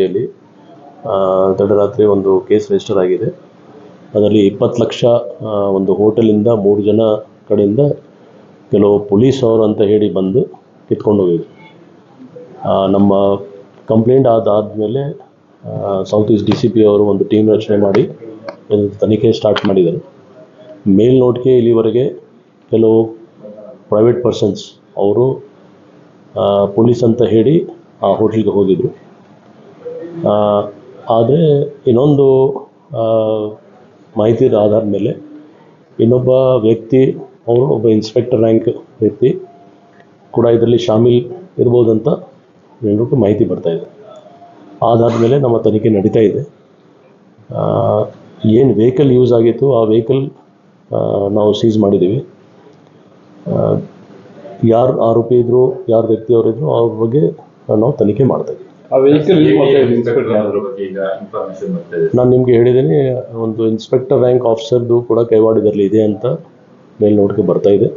ಯಲ್ಲಿ ತಡರಾತ್ರಿ ಒಂದು ಕೇಸ್ ರಿಜಿಸ್ಟರ್ ಆಗಿದೆ. ಅದರಲ್ಲಿ 20 ಲಕ್ಷ ಒಂದು ಹೋಟೆಲಿಂದ 3 ಜನ ಕಡೆಯಿಂದ ಕೆಲವು ಪೊಲೀಸ್ ಅವರು ಅಂತ ಹೇಳಿ ಬಂದು ಕಿತ್ಕೊಂಡು ಹೋಗಿದ್ರು. ನಮ್ಮ ಕಂಪ್ಲೇಂಟ್ ಆದಮೇಲೆ ಸೌತ್ ಈಸ್ಟ್ DCP ಅವರು ಒಂದು ಟೀಮ್ ರಚನೆ ಮಾಡಿ ತನಿಖೆ ಸ್ಟಾರ್ಟ್ ಮಾಡಿದ್ದಾರೆ. ಮೇಲ್ನೋಟಕ್ಕೆ ಇಲ್ಲಿವರೆಗೆ ಕೆಲವು ಪ್ರೈವೇಟ್ ಪರ್ಸನ್ಸ್ ಅವರು ಪೊಲೀಸ್ ಅಂತ ಹೇಳಿ ಆ ಹೋಟೆಲ್ಗೆ ಹೋಗಿದ್ರು. ಆದರೆ ಇನ್ನೊಂದು ಮಾಹಿತಿ ಆಧಾರದ ಮೇಲೆ ಇನ್ನೊಬ್ಬ ವ್ಯಕ್ತಿ, ಅವರು ಒಬ್ಬ ಇನ್ಸ್ಪೆಕ್ಟರ್ ರ್ಯಾಂಕ್ ವ್ಯಕ್ತಿ ಕೂಡ ಇದರಲ್ಲಿ ಶಾಮೀಲ್ ಇರ್ಬೋದಂತ ಹೇಳ್ಬಿಟ್ಟು ಮಾಹಿತಿ ಬರ್ತಾ ಇದೆ. ಆಧಾರದ ಮೇಲೆ ನಮ್ಮ ತನಿಖೆ ನಡೀತಾ ಇದೆ. ಏನು ವೆಹಿಕಲ್ ಯೂಸ್ ಆಗಿತ್ತು ಆ ವೆಹಿಕಲ್ ನಾವು ಸೀಸ್ ಮಾಡಿದ್ದೀವಿ. ಯಾರು ಆರೋಪಿ ಇದ್ದರು, ಯಾರು ವ್ಯಕ್ತಿಯವರಿದ್ರು ಅವ್ರ ಬಗ್ಗೆ ನಾವು ತನಿಖೆ ಮಾಡ್ತಾ ಇದ್ದೀವಿ. ನಾನು ನಿಮಗೆ ಹೇಳಿದ್ದೀನಿ, ಒಂದು ಇನ್ಸ್ಪೆಕ್ಟರ್ ರ್ಯಾಂಕ್ ಆಫೀಸರ್ದು ಕೂಡ ಕೈವಾಡ ಇದರಲ್ಲಿ ಇದೆ ಅಂತ ಮೇಲ್ನೋಟಕ್ಕೆ ಬರ್ತಾ ಇದೆ.